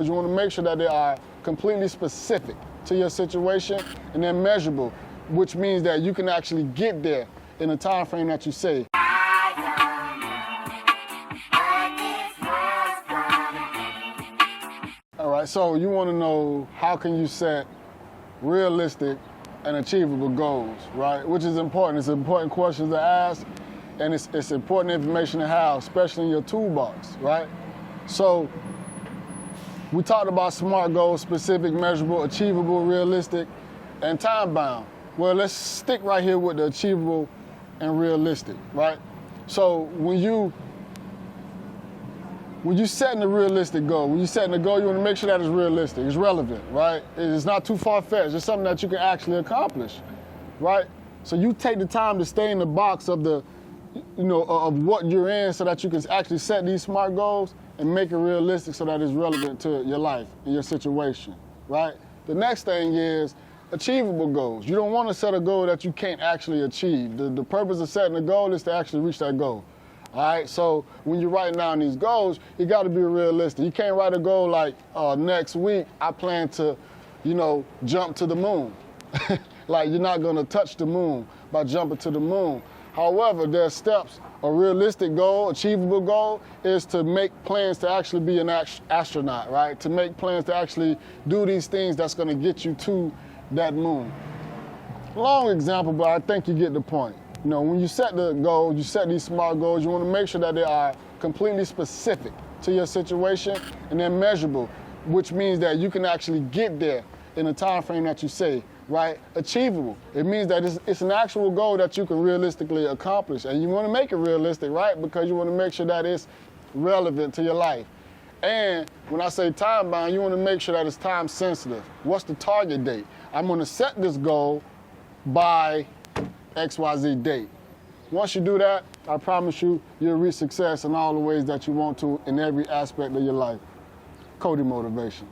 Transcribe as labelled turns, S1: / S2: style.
S1: You want to make sure that they are completely specific to your situation and they're measurable, which means that you can actually get there in the time frame that you say. All right, so you want to know how can you set realistic and achievable goals, right? Which is important. It's important questions to ask, and it's important information to have, especially in your toolbox, right? So we talked about SMART goals: specific, measurable, achievable, realistic, and time-bound. Well, let's stick right here with the achievable and realistic, right? So when you setting a realistic goal, when you're setting a goal, you want to make sure that it's realistic, it's relevant, right? It's not too far-fetched. It's something that you can actually accomplish, right? So you take the time to stay in the box of the, of what you're in, so that you can actually set these SMART goals and make it realistic so that it's relevant to your life and your situation, right? The next thing is achievable goals. You don't want to set a goal that you can't actually achieve. The purpose of setting a goal is to actually reach that goal. All right, so when you're writing down these goals, you got to be realistic. You can't write a goal like, next week I plan to, jump to the moon. Like, you're not going to touch the moon by jumping to the moon. However, there are steps. A realistic goal, achievable goal, is to make plans to actually be an astronaut, right? To make plans to actually do these things that's going to get you to that moon. Long example, but I think you get the point. When you set the goals, you set these SMART goals, you want to make sure that they are completely specific to your situation and they're measurable, which means that you can actually get there in the time frame that you say, right? Achievable. It means that it's an actual goal that you can realistically accomplish, and you want to make it realistic, right? Because you want to make sure that it's relevant to your life. And when I say time bound, you want to make sure that it's time sensitive. What's the target date? I'm going to set this goal by XYZ date. Once you do that, I promise you, you'll reach success in all the ways that you want to in every aspect of your life. COTY motivation.